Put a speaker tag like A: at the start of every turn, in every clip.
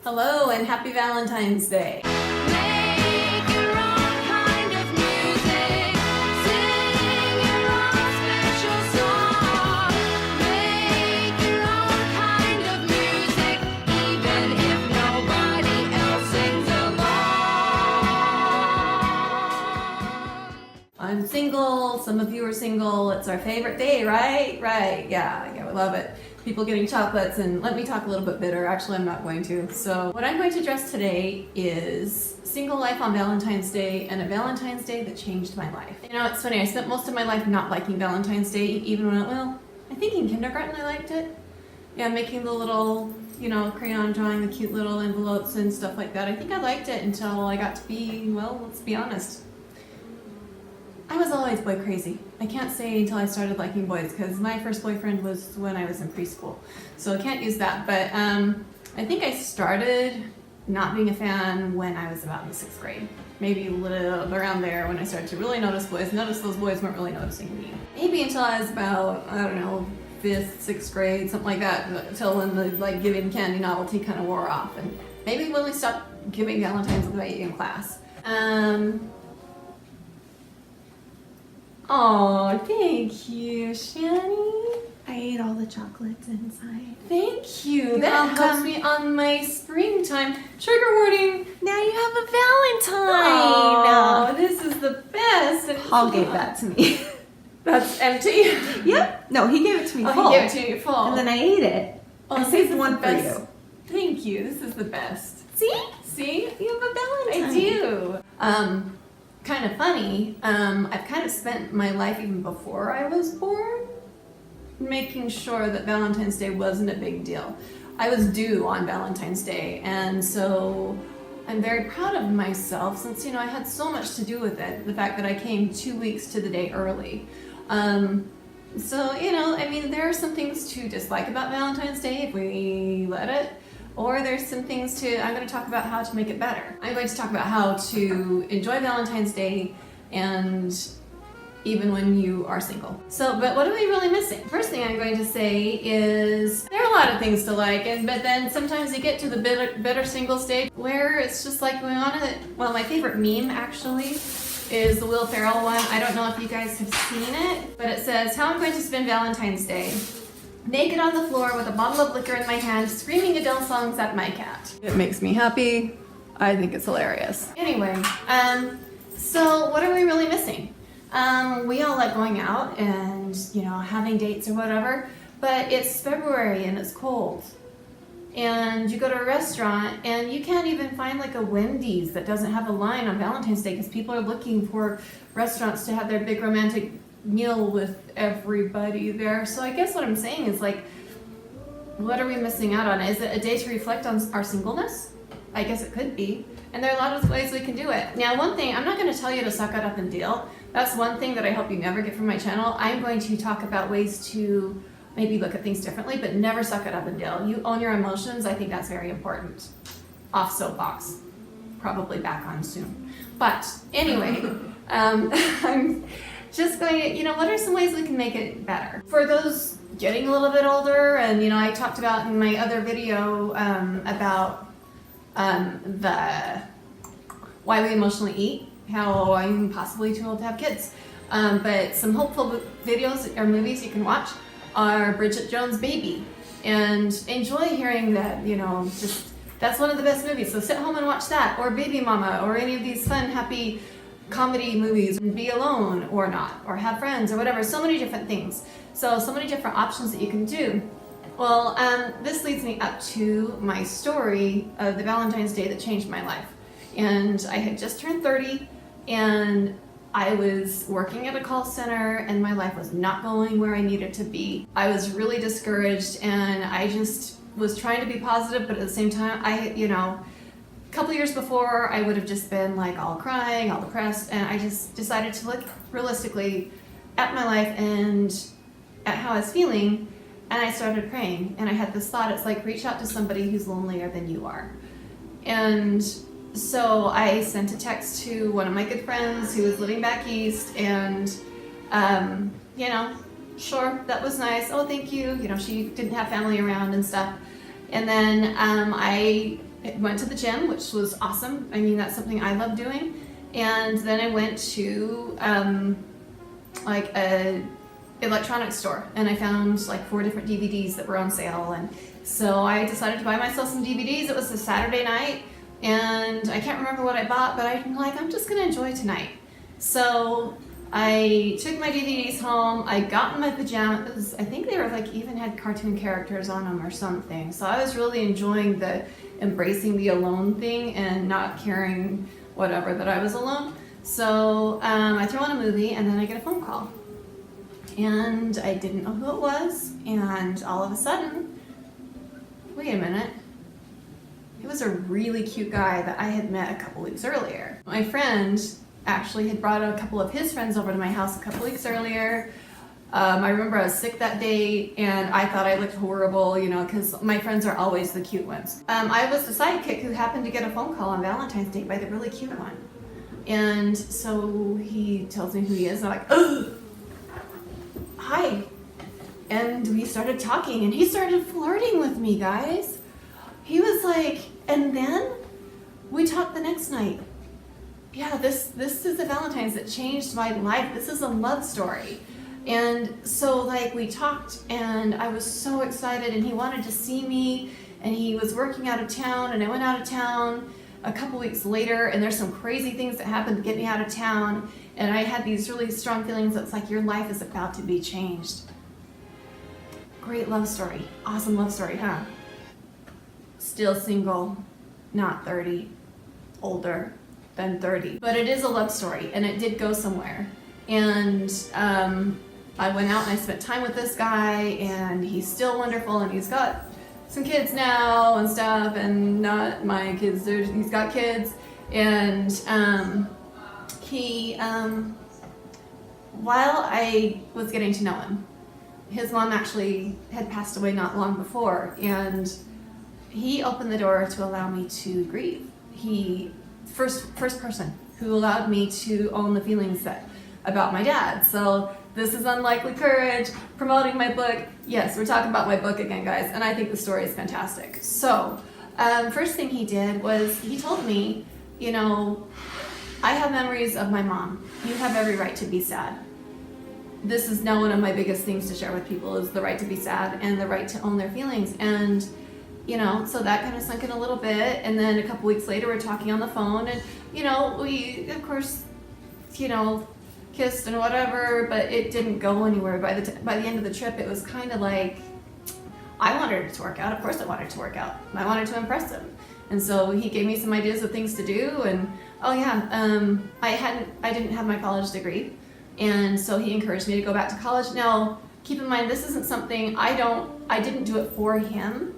A: Hello and happy Valentine's Day.
B: Make your own kind of music. Sing your own special song. Make your own kind of music, even if nobody else sings along.
A: I'm single, some of you are single, it's our favorite day, right? Right, yeah, we love it. People getting chocolates, and let me talk a little bit bitter. Actually, I'm not going to. So what I'm going to address today is single life on Valentine's Day and a Valentine's Day that changed my life. You know, it's funny, I spent most of my life not liking Valentine's Day, even when, I think in kindergarten I liked it. Yeah, making the little, crayon drawing, the cute little envelopes and stuff like that. I think I liked it until I got to be, let's be honest, I was always boy crazy. I can't say until I started liking boys, because my first boyfriend was when I was in preschool. So I can't use that, but I think I started not being a fan when I was about in the 6th grade. Maybe a little around there when I started to really notice those boys weren't really noticing me. Maybe until I was about, 5th, 6th grade, something like that, until when the giving candy novelty kind of wore off. And maybe when we stopped giving Valentine's Day in class. Oh, thank you, Shani.
C: I ate all the chocolates inside.
A: Thank you.
C: You're
A: That helps
C: welcome.
A: me on my springtime. Trigger warning.
C: Now you have a Valentine.
A: Oh, this is the best. And
C: Paul gave that to me.
A: That's empty.
C: Yep. No, he gave it to me
A: Oh,
C: full.
A: he gave it to you full.
C: And then I ate it.
A: Oh,
C: I
A: this
C: saved
A: is
C: one
A: the
C: for
A: best.
C: you.
A: Thank you. This is the best.
C: See?
A: See?
C: You have a Valentine.
A: I do. Kind of funny. I've kind of spent my life even before I was born making sure that Valentine's Day wasn't a big deal. I was due on Valentine's Day, and so I'm very proud of myself since, I had so much to do with it. The fact that I came 2 weeks to the day early. There are some things to dislike about Valentine's Day if we let it. Or there's some things I'm going to talk about how to make it better. I'm going to talk about how to enjoy Valentine's Day and even when you are single. But what are we really missing? First thing I'm going to say is there are a lot of things to like, but then sometimes you get to the bitter single stage where it's just like my favorite meme actually is the Will Ferrell one. I don't know if you guys have seen it, but it says, "How I'm going to spend Valentine's Day. Naked on the floor with a bottle of liquor in my hand, screaming Adele songs at my cat." It makes me happy. I think it's hilarious. Anyway, so what are we really missing? We all like going out and, having dates or whatever, but it's February and it's cold. And you go to a restaurant and you can't even find a Wendy's that doesn't have a line on Valentine's Day because people are looking for restaurants to have their big romantic meal with everybody there. So I guess what I'm saying is what are we missing out on? Is it a day to reflect on our singleness? I guess it could be. And there are a lot of ways we can do it. Now, one thing, I'm not going to tell you to suck it up and deal. That's one thing that I hope you never get from my channel. I'm going to talk about ways to maybe look at things differently, but never suck it up and deal. You own your emotions. I think that's very important. Off soapbox. Probably back on soon. But anyway, I'm just going to, what are some ways we can make it better? For those getting a little bit older, and I talked about in my other video about why we emotionally eat, how I'm possibly too old to have kids. But some hopeful videos or movies you can watch are Bridget Jones' Baby, and enjoy hearing that, that's one of the best movies. So sit home and watch that, or Baby Mama, or any of these fun, happy comedy movies, Be Alone or Not, or Have Friends or whatever. So many different things. So many different options that you can do. Well, this leads me up to my story of the Valentine's Day that changed my life. And I had just turned 30, and I was working at a call center, and my life was not going where I needed to be. I was really discouraged, and I just was trying to be positive, but at the same time, a couple years before, I would have just been all crying, all depressed, and I just decided to look realistically at my life and at how I was feeling, and I started praying, and I had this thought, it's reach out to somebody who's lonelier than you are. And so I sent a text to one of my good friends who was living back east, and, sure, that was nice. Oh, thank you. She didn't have family around and stuff. And then I went to the gym, which was awesome. I mean, that's something I love doing. And then I went to like a electronics store, and I found like 4 different DVDs that were on sale. And so I decided to buy myself some DVDs. It was a Saturday night, and I can't remember what I bought, but I'm like, I'm just gonna enjoy tonight. So I took my DVDs home. I got in my pajamas. I think they were like even had cartoon characters on them or something. So I was really enjoying the embracing the alone thing and not caring whatever that I was alone. So I throw on a movie, and then I get a phone call, and I didn't know who it was. And all of a sudden, wait a minute. It was a really cute guy that I had met a couple weeks earlier. My friend actually had brought a couple of his friends over to my house a couple weeks earlier. I remember I was sick that day, and I thought I looked horrible, you know, because my friends are always the cute ones. I was the sidekick who happened to get a phone call on Valentine's Day by the really cute one. And so he tells me who he is, and I'm like, ugh, hi. And we started talking, and he started flirting with me, guys. He was like, and then we talked the next night. Yeah, this is the Valentine's that changed my life. This is a love story. And so like we talked, and I was so excited, and he wanted to see me, and he was working out of town, and I went out of town a couple weeks later, and there's some crazy things that happened to get me out of town, and I had these really strong feelings. It's like your life is about to be changed. Great love story. Awesome love story, huh? Still single, not 30, older than 30. But it is a love story, and it did go somewhere. And I went out and I spent time with this guy, and he's still wonderful, and he's got some kids now and stuff, and not my kids, he's got kids. And he, while I was getting to know him, his mom actually had passed away not long before, and he opened the door to allow me to grieve. He, first person who allowed me to own the feelings about my dad. So this is Unlikely Courage, promoting my book. Yes, we're talking about my book again, guys, and I think the story is fantastic. So first thing he did was he told me, you know, I have memories of my mom. You have every right to be sad. This is now one of my biggest things to share with people, is the right to be sad and the right to own their feelings. And you know, so that kind of sunk in a little bit. And then a couple weeks later, we're talking on the phone, and you know, we of course, you know, kissed and whatever, but it didn't go anywhere. By the end of the trip, it was kind of like I wanted it to work out. Of course, I wanted it to work out. I wanted to impress him, and so he gave me some ideas of things to do. And oh yeah, I didn't have my college degree, and so he encouraged me to go back to college. Now, keep in mind, this isn't something I didn't do it for him.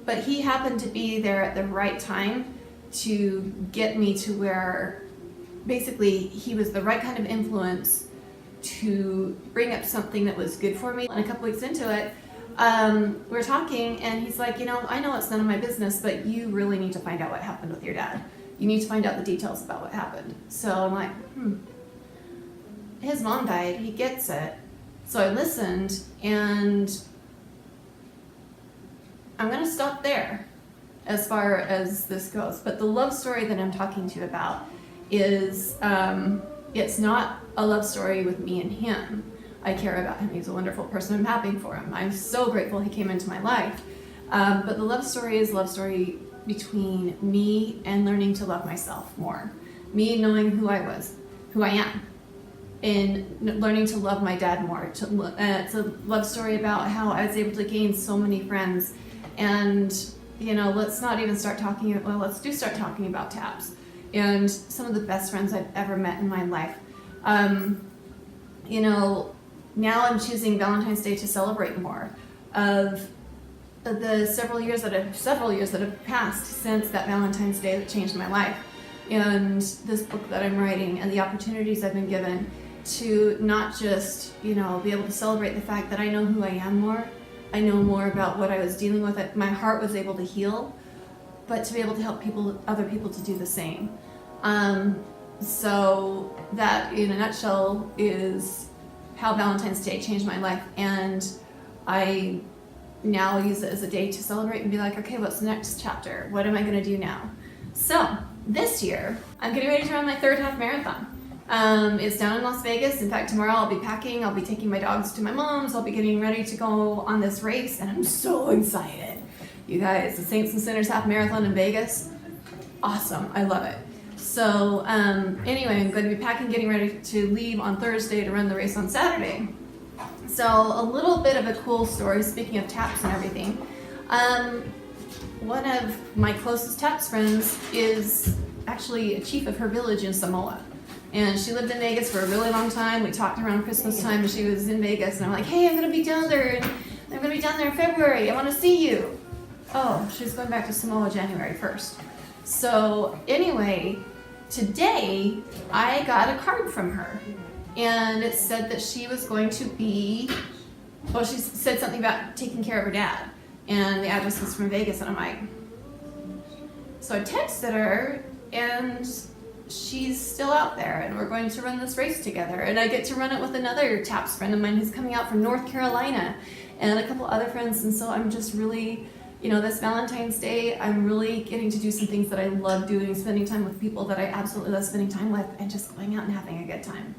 A: But he happened to be there at the right time to get me to where basically he was the right kind of influence to bring up something that was good for me. And a couple weeks into it, we were talking, and he's like, you know, I know it's none of my business, but you really need to find out what happened with your dad. You need to find out the details about what happened. So I'm like, his mom died, he gets it. So I listened, and I'm going to stop there as far as this goes. But the love story that I'm talking to you about is, it's not a love story with me and him. I care about him. He's a wonderful person. I'm happy for him. I'm so grateful he came into my life. But the love story is a love story between me and learning to love myself more. Me knowing who I was, who I am, and learning to love my dad more. It's a love story about how I was able to gain so many friends. And, you know, let's not even start talking, well, let's start talking about taps. And some of the best friends I've ever met in my life. You know, now I'm choosing Valentine's Day to celebrate more of the several years that have passed since that Valentine's Day that changed my life. And this book that I'm writing, and the opportunities I've been given to not just, you know, be able to celebrate the fact that I know who I am more. I know more about what I was dealing with. My heart was able to heal, but to be able to help other people to do the same. So that, in a nutshell, is how Valentine's Day changed my life. And I now I'll use it as a day to celebrate and be like, okay, what's the next chapter? What am I going to do now? So this year, I'm getting ready to run my third half marathon. It's down in Las Vegas. In fact, tomorrow I'll be packing. I'll be taking my dogs to my mom's. I'll be getting ready to go on this race, and I'm so excited. You guys, the Saints and Sinners Half Marathon in Vegas, awesome. I love it. So anyway, I'm going to be packing, getting ready to leave on Thursday to run the race on Saturday. So a little bit of a cool story, speaking of taps and everything. One of my closest taps friends is actually a chief of her village in Samoa. And she lived in Vegas for a really long time. We talked around Christmas time and she was in Vegas. And I'm like, hey, I'm going to be down there. And I'm going to be down there in February. I want to see you. Oh, she's going back to Samoa January 1st. So anyway, today I got a card from her. And it said that she was going to be, well, she said something about taking care of her dad. And the address was from Vegas. And I'm like, so I texted her and she's still out there and we're going to run this race together. And I get to run it with another TAPS friend of mine who's coming out from North Carolina and a couple other friends. And so I'm just really, this Valentine's Day, I'm really getting to do some things that I love doing, spending time with people that I absolutely love spending time with and just going out and having a good time.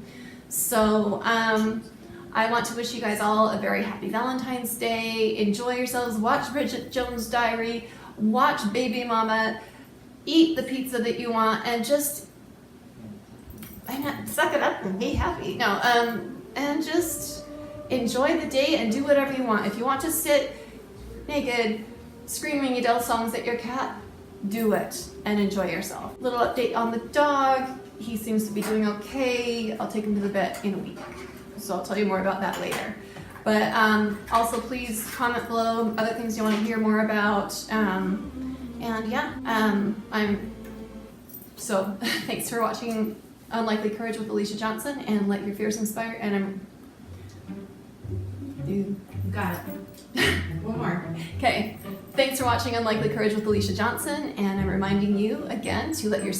A: So I want to wish you guys all a very happy Valentine's Day. Enjoy yourselves. Watch Bridget Jones' Diary. Watch Baby Mama. Eat the pizza that you want and just suck it up and be happy. No, and just enjoy the day and do whatever you want. If you want to sit naked screaming Adele songs at your cat, do it and enjoy yourself. Little update on the dog. He seems to be doing okay. I'll take him to the vet in a week. So I'll tell you more about that later. But also please comment below other things you want to hear more about. So thanks for watching Unlikely Courage with Alicia Johnson and Let Your Fears Inspire. And
C: You got it. One more.
A: Okay. Thanks for watching Unlikely Courage with Alicia Johnson, and I'm reminding you again to let your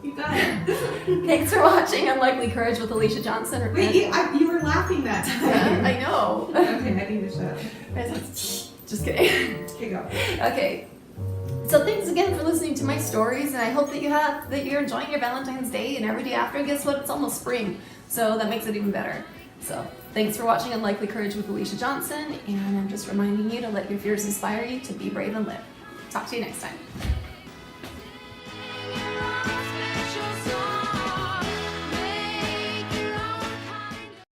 C: You got it.
A: Thanks for watching Unlikely Courage with Alicia Johnson.
C: Wait, you were laughing that time.
A: I know.
C: Okay, I need to shut up.
A: Just kidding.
C: Okay, go.
A: Okay. So thanks again for listening to my stories, and I hope that you're enjoying your Valentine's Day and every day after. Guess what? It's almost spring, so that makes it even better. So thanks for watching Unlikely Courage with Alicia Johnson, and I'm just reminding you to let your fears inspire you to be brave and live. Talk to you next time.